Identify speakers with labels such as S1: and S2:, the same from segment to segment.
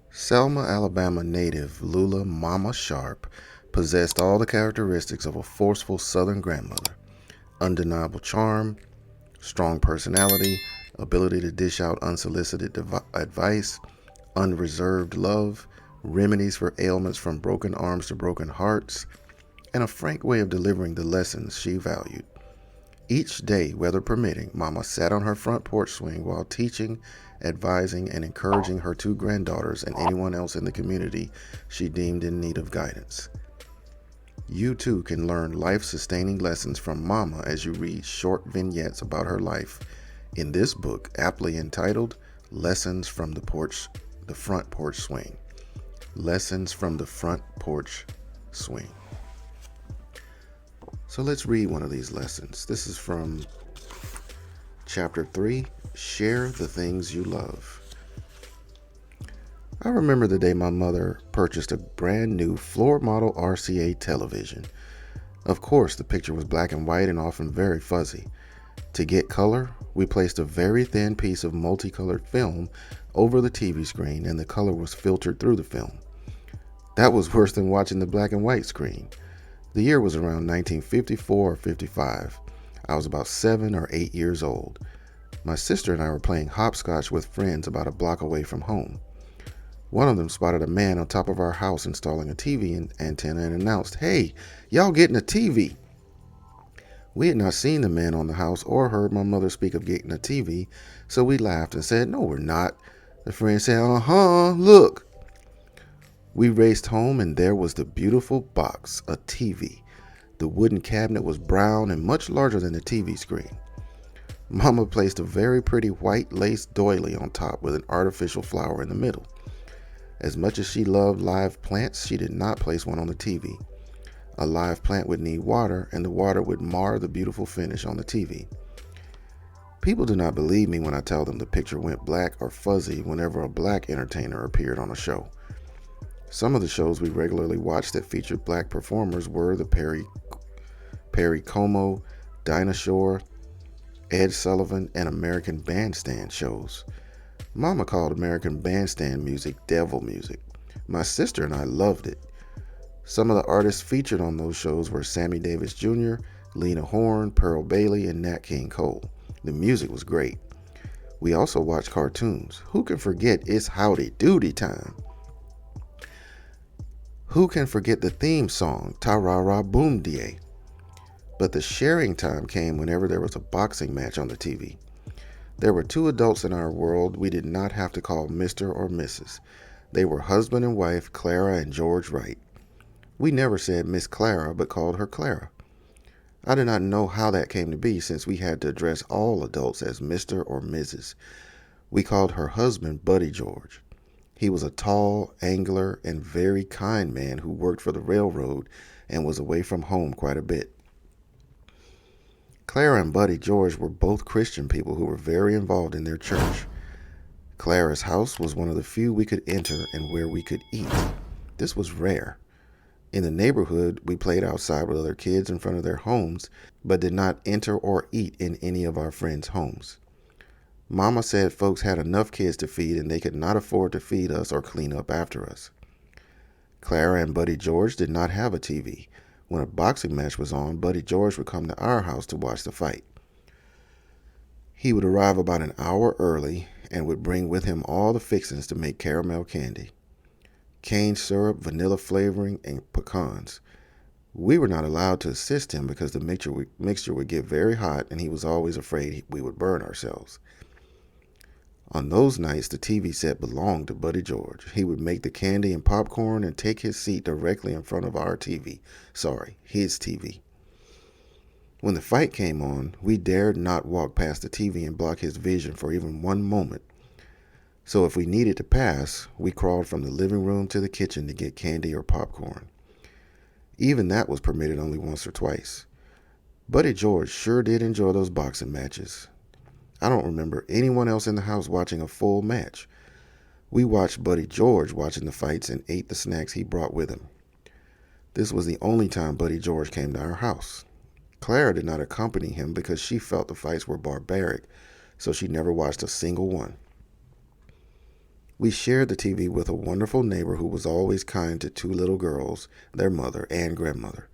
S1: Selma, Alabama native Lula Mama Sharp possessed all the characteristics of a forceful Southern grandmother: undeniable charm, strong personality, ability to dish out unsolicited advice, unreserved love, remedies for ailments from broken arms to broken hearts, and a frank way of delivering the lessons she valued. Each day, weather permitting, Mama sat on her front porch swing while teaching, advising, and encouraging her two granddaughters and anyone else in the community she deemed in need of guidance. You too can learn life-sustaining lessons from Mama as you read short vignettes about her life in this book, aptly entitled Lessons from the Front Porch Swing. Lessons from the Front Porch Swing. So let's read one of these lessons. This is from Chapter 3, Share the Things You Love. I remember the day my mother purchased a brand new floor model RCA television. Of course, the picture was black and white and often very fuzzy. To get color, we placed a very thin piece of multicolored film over the TV screen and the color was filtered through the film. That was worse than watching the black and white screen. The year was around 1954 or 55. I was about 7 or 8 years old. My sister and I were playing hopscotch with friends about a block away from home. One of them spotted a man on top of our house installing a TV antenna and announced, "Hey, y'all getting a TV?" We had not seen the man on the house or heard my mother speak of getting a TV, so we laughed and said, "No, we're not." The friend said, "Look." We raced home and there was the beautiful box, a TV. The wooden cabinet was brown and much larger than the TV screen. Mama placed a very pretty white lace doily on top with an artificial flower in the middle. As much as she loved live plants, she did not place one on the TV. A live plant would need water, and the water would mar the beautiful finish on the TV. People do not believe me when I tell them the picture went black or fuzzy whenever a black entertainer appeared on a show. Some of the shows we regularly watched that featured black performers were the Perry Como, Dinah Shore, Ed Sullivan, and American Bandstand shows. Mama called American Bandstand music devil music. My sister and I loved it. Some of the artists featured on those shows were Sammy Davis Jr., Lena Horne, Pearl Bailey, and Nat King Cole. The music was great. We also watched cartoons. Who can forget It's Howdy Doody Time? Who can forget the theme song, Ta-Ra-Ra Boom Die? But the sharing time came whenever there was a boxing match on the TV. There were two adults in our world we did not have to call Mr. or Mrs. They were husband and wife, Clara and George Wright. We never said Miss Clara, but called her Clara. I do not know how that came to be since we had to address all adults as Mr. or Mrs. We called her husband Buddy George. He was a tall, angular, and very kind man who worked for the railroad and was away from home quite a bit. Clara and Buddy George were both Christian people who were very involved in their church. Clara's house was one of the few we could enter and where we could eat. This was rare. In the neighborhood, we played outside with other kids in front of their homes, but did not enter or eat in any of our friends' homes. Mama said folks had enough kids to feed and they could not afford to feed us or clean up after us. Clara and Buddy George did not have a TV. When a boxing match was on, Buddy George would come to our house to watch the fight. He would arrive about an hour early and would bring with him all the fixings to make caramel candy: cane syrup, vanilla flavoring, and pecans. We were not allowed to assist him because the mixture would get very hot and he was always afraid we would burn ourselves. On those nights, the TV set belonged to Buddy George. He would make the candy and popcorn and take his seat directly in front of our TV. Sorry, his TV. When the fight came on, we dared not walk past the TV and block his vision for even one moment. So if we needed to pass, we crawled from the living room to the kitchen to get candy or popcorn. Even that was permitted only once or twice. Buddy George sure did enjoy those boxing matches. I don't remember anyone else in the house watching a full match. We watched Buddy George watching the fights and ate the snacks he brought with him. This was the only time Buddy George came to our house. Clara did not accompany him because she felt the fights were barbaric, so she never watched a single one. We shared the TV with a wonderful neighbor who was always kind to two little girls, their mother and grandmother.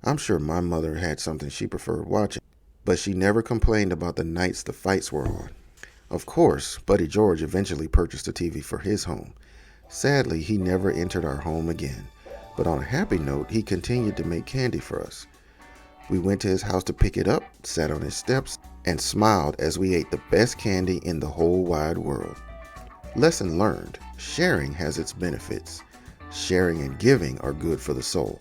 S1: I'm sure my mother had something she preferred watching, but she never complained about the nights the fights were on. Of course, Buddy George eventually purchased a TV for his home. Sadly, he never entered our home again, but on a happy note, he continued to make candy for us. We went to his house to pick it up, sat on his steps, and smiled as we ate the best candy in the whole wide world. Lesson learned: sharing has its benefits. Sharing and giving are good for the soul.